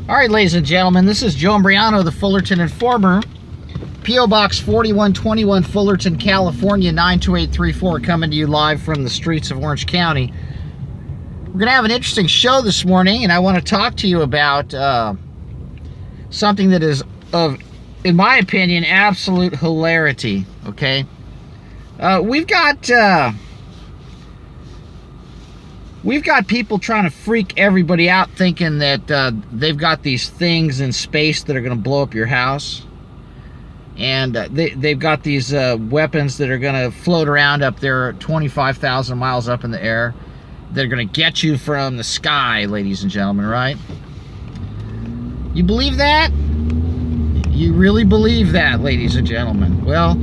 All right, ladies and gentlemen, this is Joe Imbriano, the Fullerton Informer. P.O. Box 4121, Fullerton, California, 92834, coming to you live from the streets of Orange County. We're going to have an interesting show this morning, and I want to talk to you about something that is of, in my opinion, absolute hilarity, okay? We've got people trying to freak everybody out, thinking that they've got these things in space that are going to blow up your house. And they've got these weapons that are going to float around up there 25,000 miles up in the air. They're going to get you from the sky, ladies and gentlemen, right? You believe that? You really believe that, ladies and gentlemen? Well,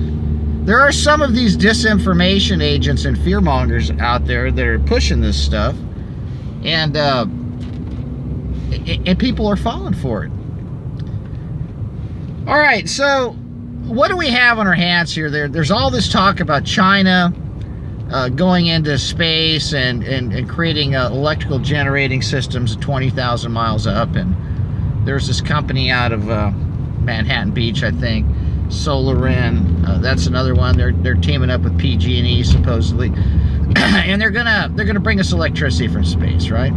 there are some of these disinformation agents and fearmongers out there that are pushing this stuff, and people are falling for it. All right, so what do we have on our hands here? There's all this talk about China going into space and creating electrical generating systems at 20,000 miles up, and there's this company out of Manhattan Beach, I think, Fullerton. That's another one. They're teaming up with PG&E supposedly, and they're gonna bring us electricity from space, right?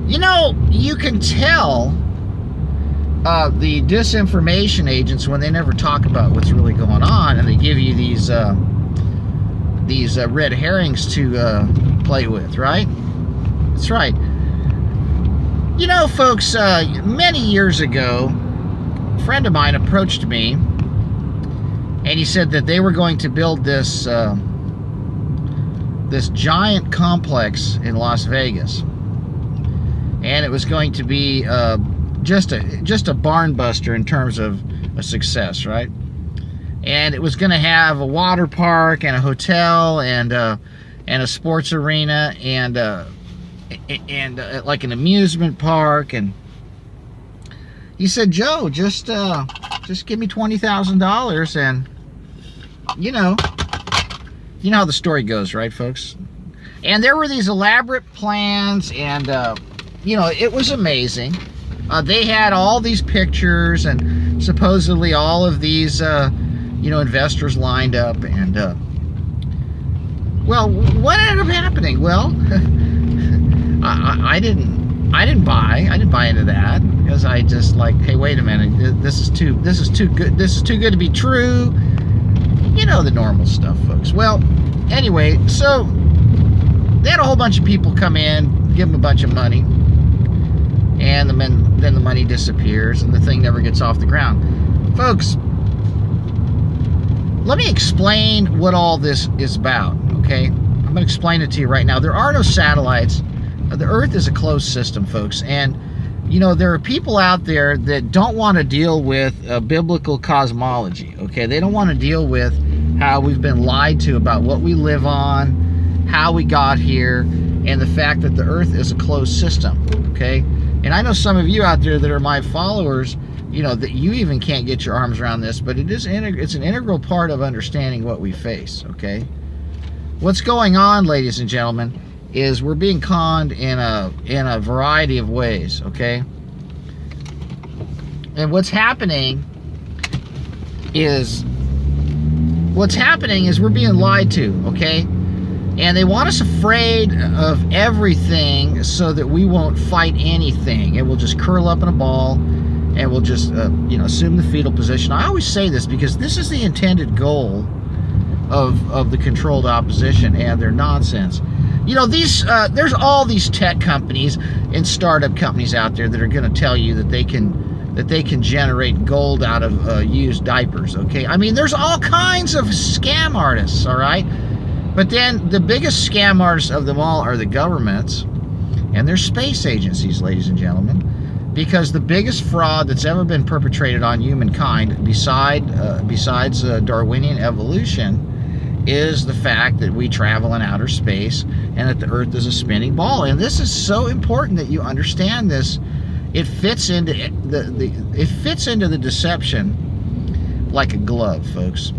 You know, you can tell the disinformation agents when they never talk about what's really going on, and they give you these red herrings to play with, right? That's right. You know, folks, many years ago, a friend of mine approached me, and he said that they were going to build this this giant complex in Las Vegas, and it was going to be just a barn buster in terms of a success, right? And it was going to have a water park and a hotel and a sports arena and like an amusement park. And he said, Joe, just give me $20,000, and you know how the story goes, right, folks? And there were these elaborate plans, and you know, it was amazing. They had all these pictures and supposedly all of these you know, investors lined up, and well, what ended up happening? Well, I didn't buy into that, because I just like, hey, wait a minute, this is too good to be true. You know, the normal stuff, folks. Well, anyway, so they had a whole bunch of people come in, give them a bunch of money, and then the money disappears and the thing never gets off the ground. Folks, let me explain what all this is about, okay? I'm going to explain it to you right now. There are no satellites. The Earth is a closed system, folks, and you know, there are people out there that don't want to deal with biblical cosmology, okay? They don't want to deal with how we've been lied to about what we live on, how we got here, and the fact that the Earth is a closed system, okay? And I know some of you out there that are my followers, you know, that you even can't get your arms around this, but it's an integral part of understanding what we face, okay? What's going on, ladies and gentlemen, is we're being conned in a variety of ways, okay? And what's happening is we're being lied to, okay? And they want us afraid of everything so that we won't fight anything. It will just curl up in a ball, and we'll just you know, assume the fetal position. I always say this because this is the intended goal of the controlled opposition and their nonsense. You know, these there's all these tech companies and startup companies out there that are going to tell you that they can generate gold out of used diapers, okay? I mean, there's all kinds of scam artists, all right? But then the biggest scam artists of them all are the governments and their space agencies, ladies and gentlemen. Because the biggest fraud that's ever been perpetrated on humankind, besides Darwinian evolution, is the fact that we travel in outer space and that the Earth is a spinning ball. And this is so important that you understand this. It fits into the deception like a glove, folks.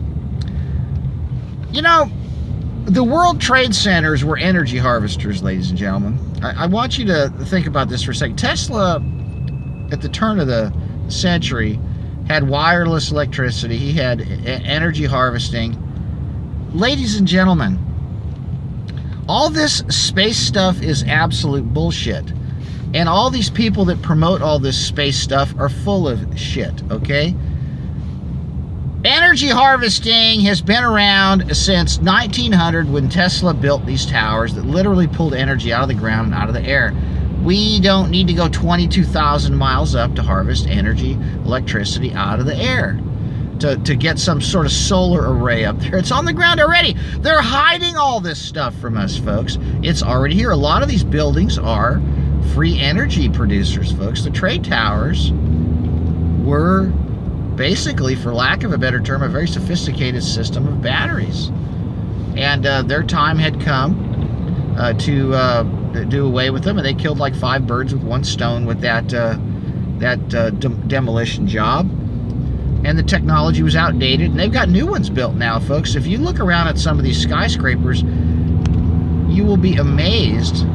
You know, The World Trade Centers were energy harvesters, ladies and gentlemen. I want you to think about this for a second. Tesla, at the turn of the century, had wireless electricity. He had energy harvesting. Ladies and gentlemen, all this space stuff is absolute bullshit. And all these people that promote all this space stuff are full of shit, okay? Energy harvesting has been around since 1900 when Tesla built these towers that literally pulled energy out of the ground and out of the air. We don't need to go 22,000 miles up to harvest energy, electricity out of the air to get some sort of solar array up there. It's on the ground already. They're hiding all this stuff from us, folks. It's already here. A lot of these buildings are free energy producers, folks. The trade towers were basically, for lack of a better term, a very sophisticated system of batteries. And their time had come to do away with them, and they killed like 5 birds with 1 stone with that demolition job. And the technology was outdated, and they've got new ones built now, folks. If you look around at some of these skyscrapers, you will be amazed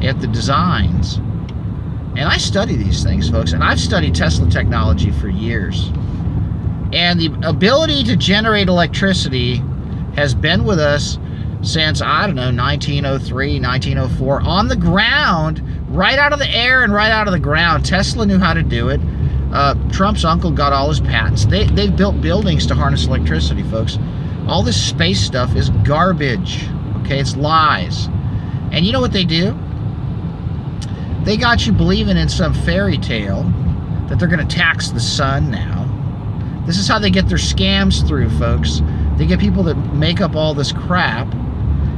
at the designs. And I study these things, folks, and I've studied Tesla technology for years. And the ability to generate electricity has been with us since, I don't know, 1903, 1904, on the ground, right out of the air and right out of the ground. Tesla knew how to do it. Trump's uncle got all his patents. They've built buildings to harness electricity, folks. All this space stuff is garbage, okay? It's lies. And you know what they do? They got you believing in some fairy tale that they're going to tax the sun now. This is how they get their scams through, folks. They get people that make up all this crap,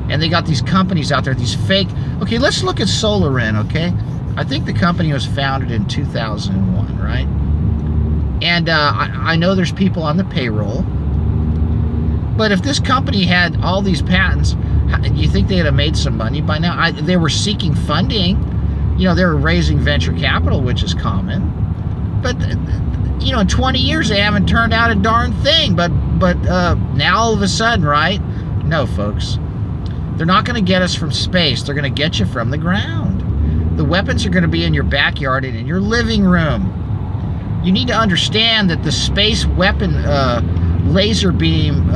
and they got these companies out there, these fake... Okay, let's look at Fullerton, okay? I think the company was founded in 2001, right? And I know there's people on the payroll, but if this company had all these patents, do you think they'd have made some money by now? They were seeking funding. You know, they were raising venture capital, which is common. But... you know, in 20 years they haven't turned out a darn thing, but now all of a sudden, right? No, folks. They're not going to get us from space. They're going to get you from the ground. The weapons are going to be in your backyard and in your living room. You need to understand that the space weapon laser beam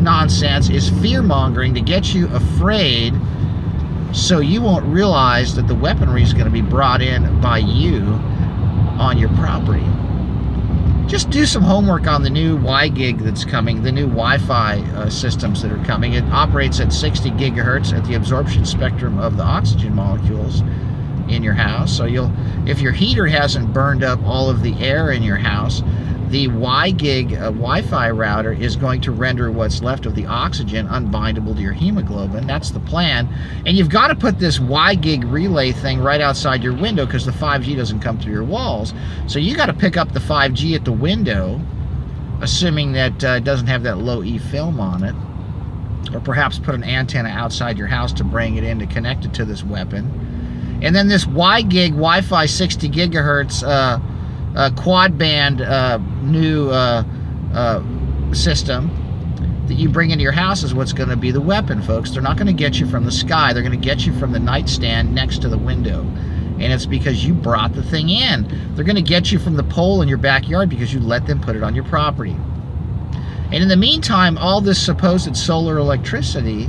nonsense is fear-mongering to get you afraid, so you won't realize that the weaponry is going to be brought in by you on your property. Just do some homework on the new Y-Gig that's coming, the new Wi-Fi systems that are coming. It operates at 60 gigahertz at the absorption spectrum of the oxygen molecules in your house. So if your heater hasn't burned up all of the air in your house, the Y-Gig Wi-Fi router is going to render what's left of the oxygen unbindable to your hemoglobin. That's the plan. And you've got to put this Y-Gig relay thing right outside your window because the 5G doesn't come through your walls. So you got to pick up the 5G at the window, assuming that it doesn't have that low E film on it. Or perhaps put an antenna outside your house to bring it in to connect it to this weapon. And then this Y-Gig Wi-Fi 60 gigahertz quad band new system that you bring into your house is what's going to be the weapon, folks. They're not going to get you from the sky. They're going to get you from the nightstand next to the window. And it's because you brought the thing in. They're going to get you from the pole in your backyard because you let them put it on your property. And in the meantime, all this supposed solar electricity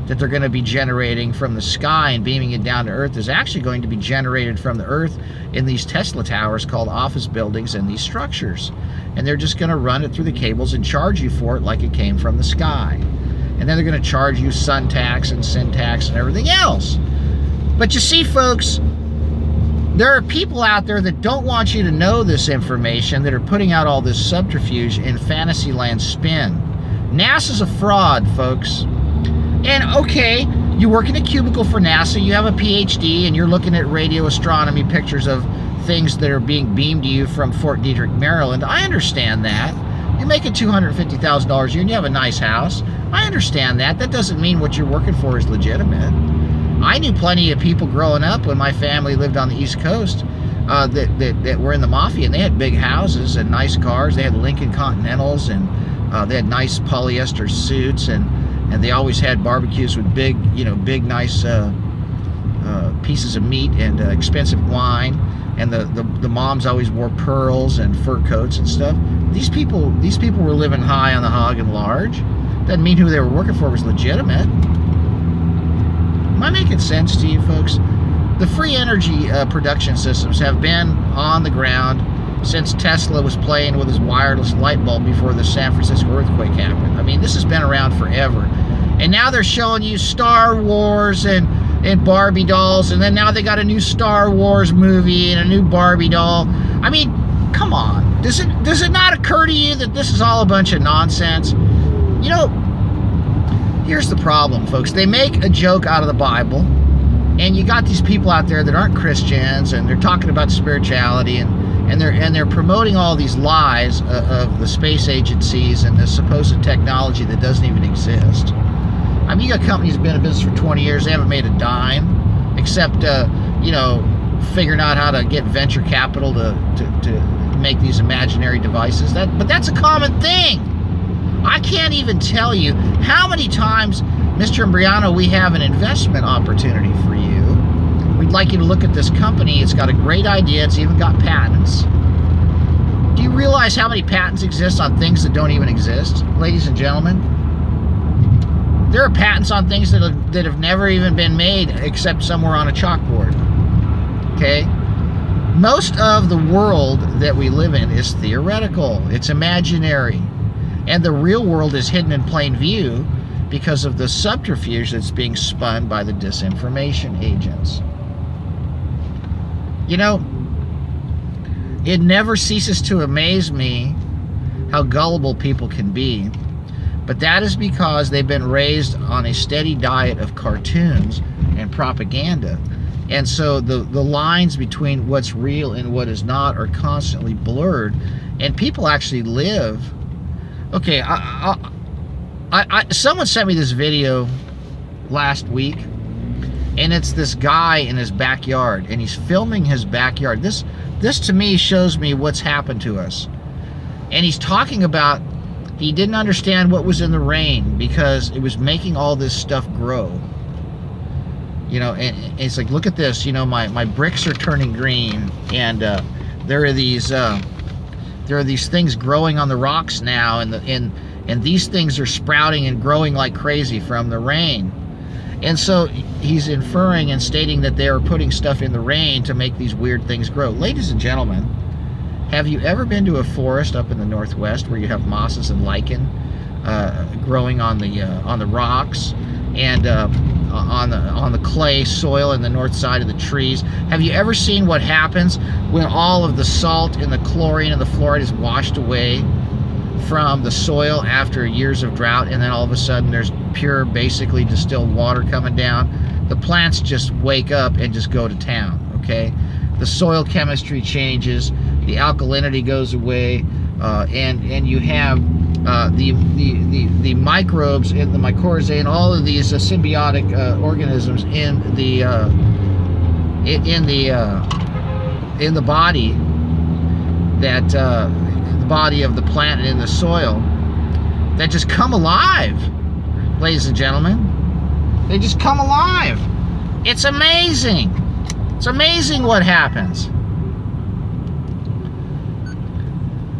that they're going to be generating from the sky and beaming it down to Earth is actually going to be generated from the Earth in these Tesla towers called office buildings and these structures. And they're just going to run it through the cables and charge you for it like it came from the sky. And then they're going to charge you sun tax and sin tax and everything else. But you see, folks, there are people out there that don't want you to know this information, that are putting out all this subterfuge in Fantasyland spin. NASA's a fraud, folks. And okay, you work in a cubicle for NASA, you have a PhD, and you're looking at radio astronomy pictures of things that are being beamed to you from Fort Detrick, Maryland. I understand that. You're making $250,000 a year and you have a nice house. I understand that. That doesn't mean what you're working for is legitimate. I knew plenty of people growing up when my family lived on the East Coast that were in the mafia, and they had big houses and nice cars. They had Lincoln Continentals, and they had nice polyester suits, and and they always had barbecues with big, big nice pieces of meat and expensive wine, and the moms always wore pearls and fur coats and stuff. These people were living high on the hog and large. Doesn't mean who they were working for was legitimate. Am I making sense to you folks? The free energy production systems have been on the ground since Tesla was playing with his wireless light bulb before the San Francisco earthquake happened. I mean, this has been around forever. And now they're showing you Star Wars and Barbie dolls, and then now they got a new Star Wars movie and a new Barbie doll. I mean, come on. Does it not occur to you that this is all a bunch of nonsense? Here's the problem, folks. They make a joke out of the Bible, and you got these people out there that aren't Christians, and they're talking about spirituality, and they're promoting all these lies of the space agencies and the supposed technology that doesn't even exist. I mean, you got companies that have been in business for 20 years. They haven't made a dime, except figuring out how to get venture capital to make these imaginary devices. But that's a common thing. I can't even tell you how many times, Mr. Imbriano, we have an investment opportunity for you. We'd like you to look at this company. It's got a great idea. It's even got patents. Do you realize how many patents exist on things that don't even exist, ladies and gentlemen? There are patents on things that have never even been made except somewhere on a chalkboard. Okay? Most of the world that we live in is theoretical. It's imaginary. And the real world is hidden in plain view because of the subterfuge that's being spun by the disinformation agents. It never ceases to amaze me how gullible people can be, but that is because they've been raised on a steady diet of cartoons and propaganda. And so the lines between what's real and what is not are constantly blurred, and people actually live. Okay, someone sent me this video last week, and it's this guy in his backyard, and he's filming his backyard. This to me shows me what's happened to us. And he's talking about he didn't understand what was in the rain because it was making all this stuff grow. And it's like, look at this, my bricks are turning green, and there are these things growing on the rocks now, and these things are sprouting and growing like crazy from the rain. And so he's inferring and stating that they are putting stuff in the rain to make these weird things grow. Ladies and gentlemen, have you ever been to a forest up in the Northwest where you have mosses and lichen growing on the rocks and on the clay soil in the north side of the trees? Have you ever seen what happens when all of the salt and the chlorine and the fluoride is washed away from the soil after years of drought, and then all of a sudden there's pure, basically distilled water coming down? The plants just wake up and just go to town, okay? The soil chemistry changes, the alkalinity goes away, and you have the microbes and the mycorrhizae and all of these symbiotic organisms in the body, that the body of the plant and in the soil, that just come alive, ladies and gentlemen. They just come alive. It's amazing. It's amazing what happens.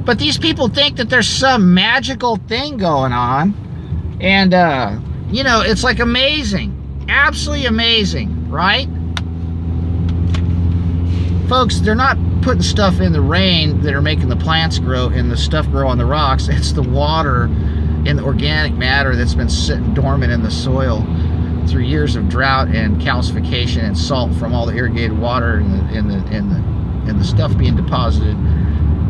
But these people think that there's some magical thing going on, and it's like amazing, absolutely amazing, right? Folks, they're not putting stuff in the rain that are making the plants grow and the stuff grow on the rocks. It's the water and the organic matter that's been sitting dormant in the soil through years of drought and calcification and salt from all the irrigated water and the stuff being deposited.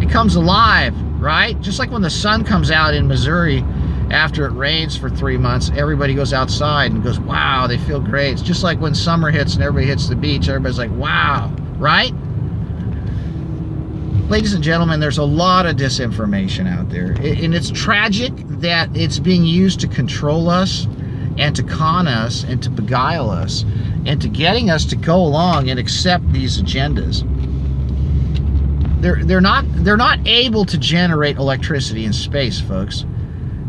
It comes alive, right? Just like when the sun comes out in Missouri after it rains for 3 months, everybody goes outside and goes, wow, they feel great. It's just like when summer hits and everybody hits the beach, everybody's like, wow, right? Ladies and gentlemen, there's a lot of disinformation out there, and it's tragic that it's being used to control us and to con us and to beguile us and to getting us to go along and accept these agendas. They're not able to generate electricity in space, folks,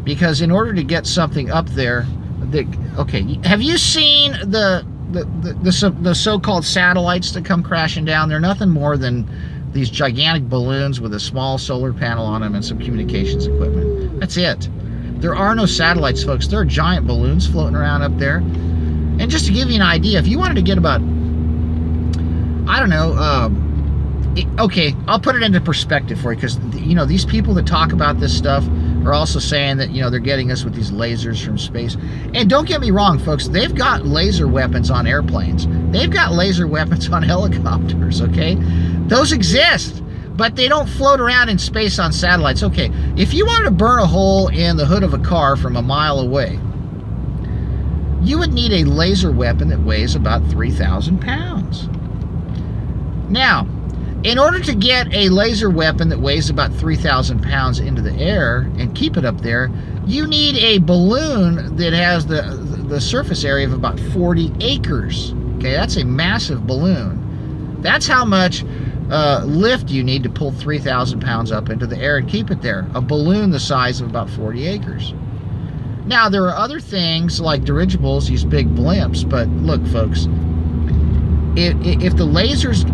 because in order to get something up there, okay, have you seen the so-called satellites that come crashing down? They're nothing more than these gigantic balloons with a small solar panel on them and some communications equipment. That's it. There are no satellites, folks. There are giant balloons floating around up there. And just to give you an idea, if you wanted to get about, I don't know, okay, I'll put it into perspective for you, because, you know, these people that talk about this stuff are also saying that, you know, they're getting us with these lasers from space. And don't get me wrong, folks, they've got laser weapons on airplanes. They've got laser weapons on helicopters, okay? Those exist, but they don't float around in space on satellites. Okay, if you wanted to burn a hole in the hood of a car from a mile away, you would need a laser weapon that weighs about 3,000 pounds. Now, in order to get a laser weapon that weighs about 3,000 pounds into the air and keep it up there, you need a balloon that has the surface area of about 40 acres. Okay, that's a massive balloon. That's how much lift you need to pull 3,000 pounds up into the air and keep it there. A balloon the size of about 40 acres. Now, there are other things like dirigibles, these big blimps, but look, folks, if the lasers,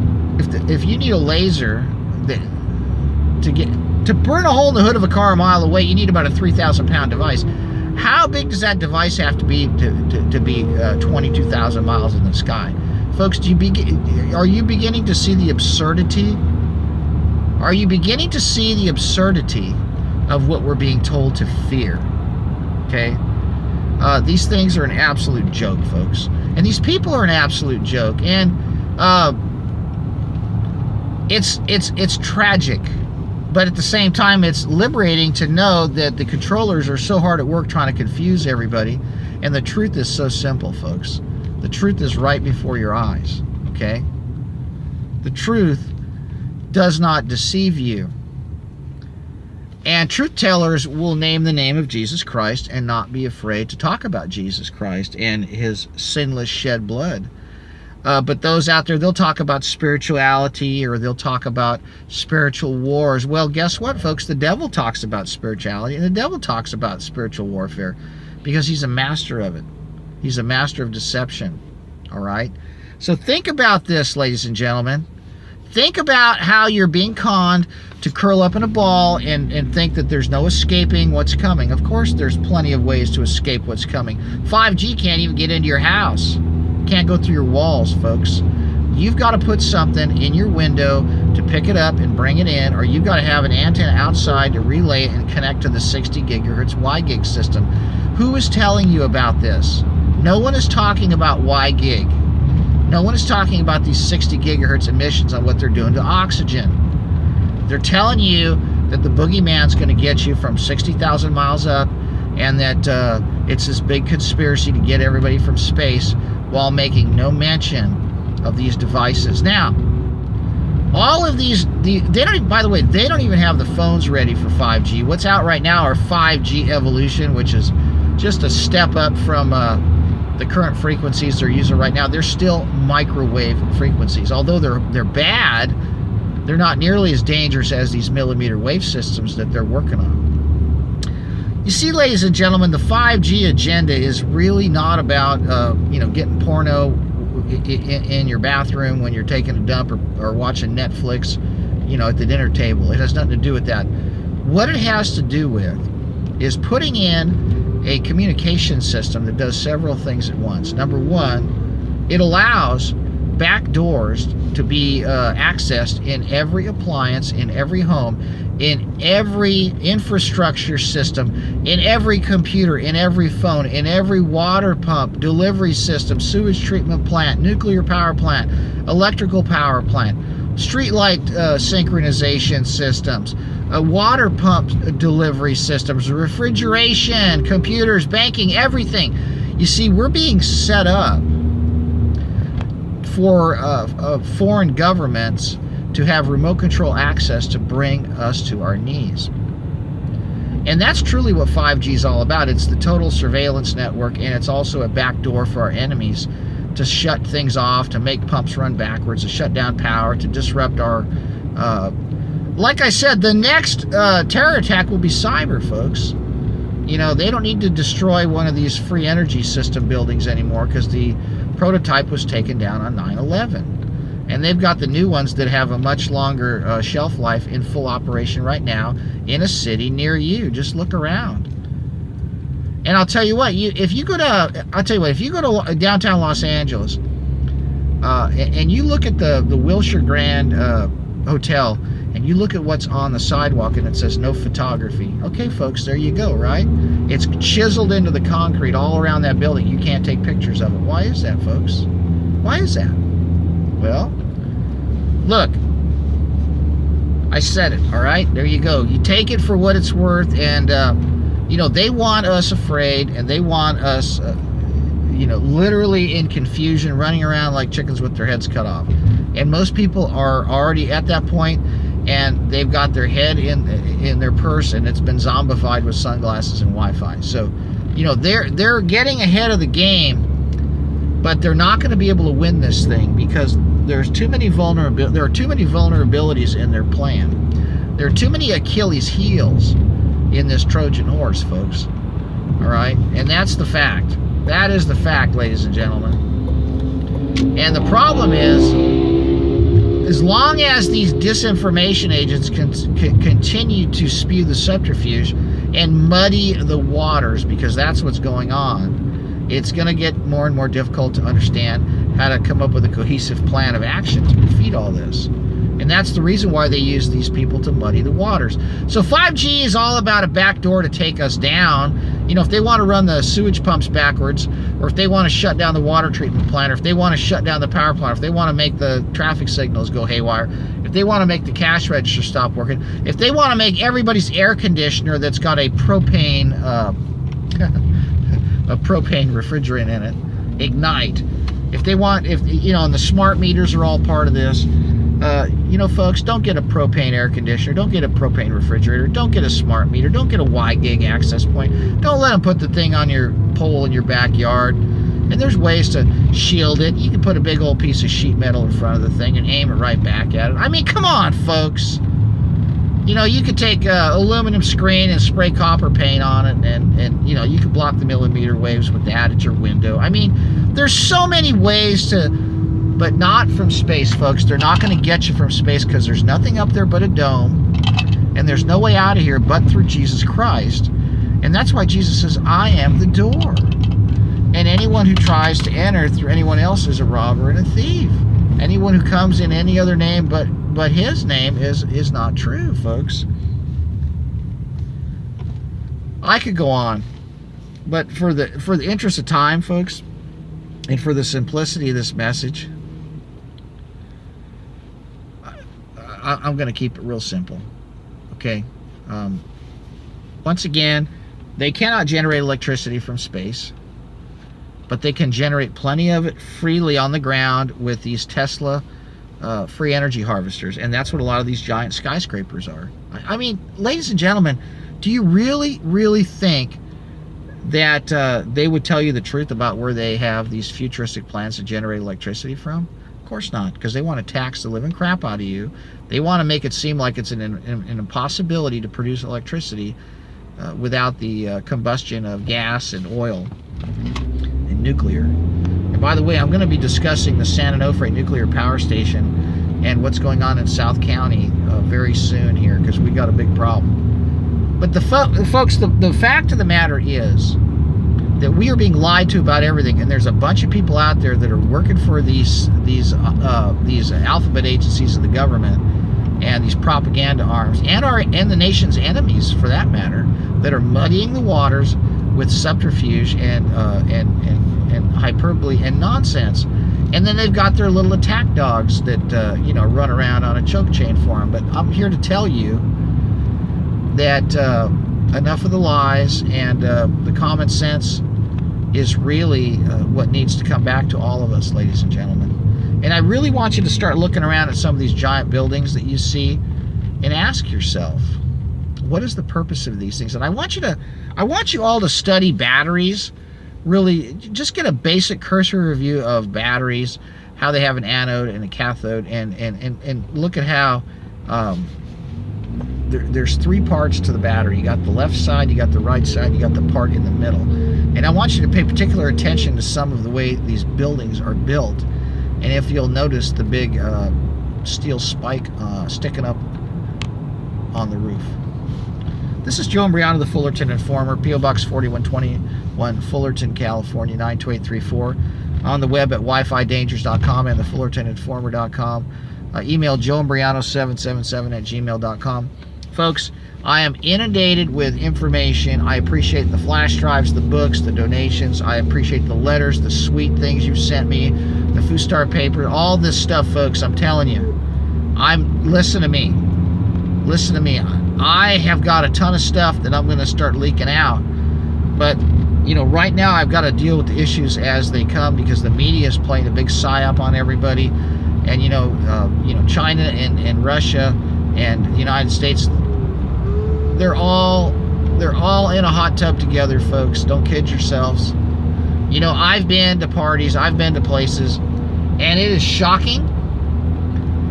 if you need a laser to burn a hole in the hood of a car a mile away, you need about a 3,000 pound device. How big does that device have to be to be 22,000 miles in the sky? Folks, are you beginning to see the absurdity? Are you beginning to see the absurdity of what we're being told to fear? Okay? These things are an absolute joke, folks. And these people are an absolute joke. And it's tragic. But at the same time, it's liberating to know that the controllers are so hard at work trying to confuse everybody. And the truth is so simple, folks. The truth is right before your eyes. Okay? The truth does not deceive you. And truth tellers will name the name of Jesus Christ and not be afraid to talk about Jesus Christ and his sinless shed blood. But those out there, they'll talk about spirituality, or they'll talk about spiritual wars. Well, guess what, folks? The devil talks about spirituality, and the devil talks about spiritual warfare because he's a master of it. He's a master of deception. All right? So think about this, ladies and gentlemen. Think about how you're being conned to curl up in a ball and think that there's no escaping what's coming. Of course, there's plenty of ways to escape what's coming. 5G can't even get into your house. Can't go through your walls, folks. You've got to put something in your window to pick it up and bring it in, or you've got to have an antenna outside to relay it and connect to the 60 gigahertz WiGig system. Who is telling you about this? No one is talking about WiGig. No one is talking about these 60 gigahertz emissions on what they're doing to oxygen. They're telling you that the boogeyman's going to get you from 60,000 miles up, and that it's this big conspiracy to get everybody from space, while making no mention of these devices. Now, all of these, they don't, by the way, they don't even have the phones ready for 5G. What's out right now are 5G Evolution, which is just a step up from the current frequencies they're using right now. They're still microwave frequencies. Although they're bad, they're not nearly as dangerous as these millimeter wave systems that they're working on. You see, ladies and gentlemen, the 5G agenda is really not about getting porno in your bathroom when you're taking a dump, or watching Netflix, at the dinner table. It has nothing to do with that. What it has to do with is putting in a communication system that does several things at once. Number one, it allows back doors to be accessed in every appliance, in every home, in every infrastructure system, in every computer, in every phone, in every water pump, delivery system, sewage treatment plant, nuclear power plant, electrical power plant, street light synchronization systems, water pump delivery systems, refrigeration, computers, banking, everything. You see, we're being set up for foreign governments to have remote control access to bring us to our knees. And that's truly what 5G is all about. It's the total surveillance network, and it's also a backdoor for our enemies to shut things off, to make pumps run backwards, to shut down power, to disrupt our... like I said, the next terror attack will be cyber, folks. You know, they don't need to destroy one of these free energy system buildings anymore because the prototype was taken down on 9/11. And they've got the new ones that have a much longer shelf life in full operation right now in a city near you. Just look around. And I'll tell you what, if you go to downtown Los Angeles, and you look at the Wilshire Grand Hotel, and you look at what's on the sidewalk, and it says no photography. Okay, folks, there you go, right? It's chiseled into the concrete all around that building. You can't take pictures of it. Why is that, folks? Why is that? Well, look, I said it, all right? There you go. You take it for what it's worth, and, you know, they want us afraid, and they want us, you know, literally in confusion, running around like chickens with their heads cut off. And most people are already at that point, and they've got their head in their purse, and it's been zombified with sunglasses and Wi-Fi. So, you know, they're getting ahead of the game, but they're not going to be able to win this thing because there are too many vulnerabilities in their plan. There are too many Achilles heels in this Trojan horse, folks. All right, and that's the fact. That is the fact, ladies and gentlemen. And the problem is, as long as these disinformation agents can continue to spew the subterfuge and muddy the waters, because that's what's going on, it's going to get more and more difficult to understand how to come up with a cohesive plan of action to defeat all this. And that's the reason why they use these people to muddy the waters. So 5G is all about a backdoor to take us down. You know, if they want to run the sewage pumps backwards, or if they want to shut down the water treatment plant, or if they want to shut down the power plant, if they want to make the traffic signals go haywire, if they want to make the cash register stop working, if they want to make everybody's air conditioner that's got a propane refrigerant in it ignite, if they want, you know, and the smart meters are all part of this. You know, folks, don't get a propane air conditioner, don't get a propane refrigerator, don't get a smart meter, don't get a Y-gig access point, don't let them put the thing on your pole in your backyard. And there's ways to shield it. You can put a big old piece of sheet metal in front of the thing and aim it right back at it. I mean, come on, folks. You know, you could take aluminum screen and spray copper paint on it, and you know, you could block the millimeter waves with that at your window. I mean, there's so many ways to, but not from space, folks. They're not going to get you from space because there's nothing up there but a dome, and there's no way out of here but through Jesus Christ. And that's why Jesus says, I am the door. And anyone who tries to enter through anyone else is a robber and a thief. Anyone who comes in any other name but his name is not true, folks. I could go on, but for the interest of time, folks, and for the simplicity of this message, I'm going to keep it real simple. Okay. Once again, they cannot generate electricity from space, but they can generate plenty of it freely on the ground with these Tesla free energy harvesters, and that's what a lot of these giant skyscrapers are. I mean, ladies and gentlemen, do you really think that they would tell you the truth about where they have these futuristic plans to generate electricity from? Of course not, because they want to tax the living crap out of you. They want to make it seem like it's an impossibility to produce electricity without the combustion of gas and oil and nuclear. And by the way, I'm going to be discussing the San Onofre nuclear power station and what's going on in South County very soon here, because we got a big problem. But folks, the fact of the matter is that we are being lied to about everything, and there's a bunch of people out there that are working for these alphabet agencies of the government and these propaganda arms, and the nation's enemies, for that matter, that are muddying the waters with subterfuge and hyperbole and nonsense. And then they've got their little attack dogs that you know, run around on a choke chain for them. But I'm here to tell you that enough of the lies, and the common sense is really what needs to come back to all of us, ladies and gentlemen. And I really want you to start looking around at some of these giant buildings that you see and ask yourself, what is the purpose of these things? And I want you all to study batteries. Really, just get a basic cursory review of batteries, how they have an anode and a cathode, and look at how there's three parts to the battery. You got the left side, you got the right side, you got the part in the middle. And I want you to pay particular attention to some of the way these buildings are built. And if you'll notice the big steel spike sticking up on the roof. This is Joe Imbriano, the Fullerton Informer, P.O. Box 4121, Fullerton, California, 92834. On the web at wifidangers.com and thefullertoninformer.com. Email joeimbriano777@gmail.com. Folks, I am inundated with information. I appreciate the flash drives, the books, the donations. I appreciate the letters, the sweet things you've sent me, the Foostar paper, all this stuff, folks. I'm telling you. Listen to me. Listen to me. I have got a ton of stuff that I'm going to start leaking out. But, you know, right now I've got to deal with the issues as they come because the media is playing a big psyop on everybody. And, you know, China and Russia and the United States, they're all in a hot tub together, folks. Don't kid yourselves. You know, I've been to parties, I've been to places, and it is shocking.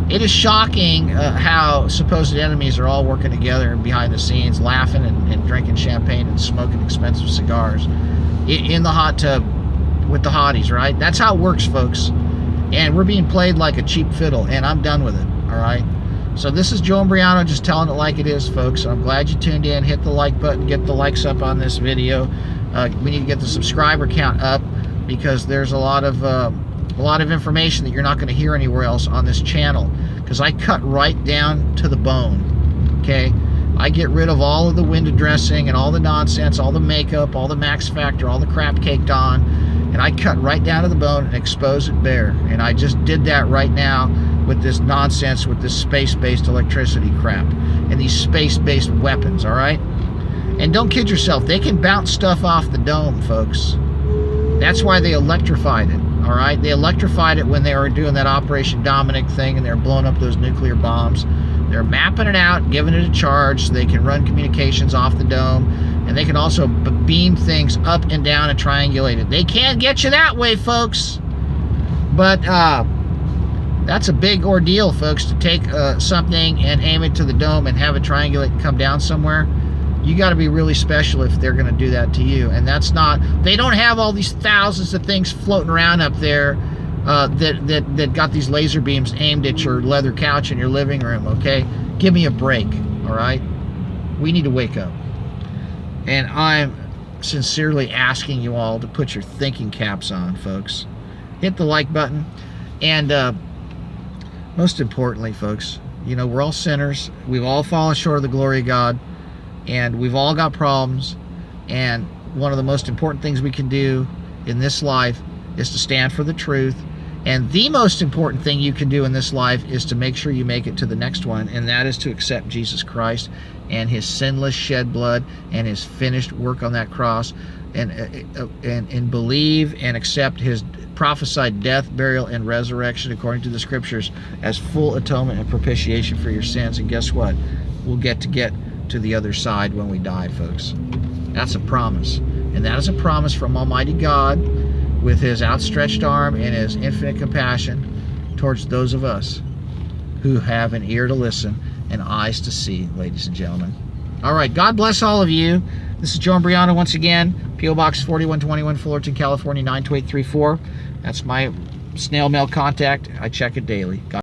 It is shocking how supposed enemies are all working together behind the scenes, laughing and drinking champagne and smoking expensive cigars in the hot tub with the hotties, right? That's how it works, folks. And we're being played like a cheap fiddle, and I'm done with it, all right? So this is Joe Imbriano just telling it like it is, folks. I'm glad you tuned in. Hit the like button, get the likes up on this video. We need to get the subscriber count up because there's a lot of information that you're not going to hear anywhere else on this channel because I cut right down to the bone, okay? I get rid of all of the window dressing and all the nonsense, all the makeup, all the max factor, all the crap caked on, and I cut right down to the bone and expose it bare. And I just did that right now with this nonsense, with this space-based electricity crap and these space-based weapons, all right? And don't kid yourself, they can bounce stuff off the dome, folks. That's why they electrified it. All right, they electrified it when they were doing that Operation Dominic thing and they're blowing up those nuclear bombs. They're mapping it out, giving it a charge so they can run communications off the dome, and they can also beam things up and down and triangulate it. They can't get you that way, folks. But that's a big ordeal, folks, to take something and aim it to the dome and have it triangulate and come down somewhere. You got to be really special if they're going to do that to you. And that's not, they don't have all these thousands of things floating around up there that got these laser beams aimed at your leather couch in your living room, okay? Give me a break, all right? We need to wake up. And I'm sincerely asking you all to put your thinking caps on, folks. Hit the like button. And most importantly, folks, you know, we're all sinners. We've all fallen short of the glory of God. And we've all got problems, and one of the most important things we can do in this life is to stand for the truth, and the most important thing you can do in this life is to make sure you make it to the next one, and that is to accept Jesus Christ and his sinless shed blood and his finished work on that cross, and believe and accept his prophesied death, burial, and resurrection according to the scriptures as full atonement and propitiation for your sins. And guess what? We'll get to the other side when we die, folks. That's a promise. And that is a promise from Almighty God with his outstretched arm and his infinite compassion towards those of us who have an ear to listen and eyes to see, ladies and gentlemen. All right, God bless all of you. This is Joe Imbriano once again, P.O. Box 4121, Fullerton, California, 92834. That's my snail mail contact. I check it daily. God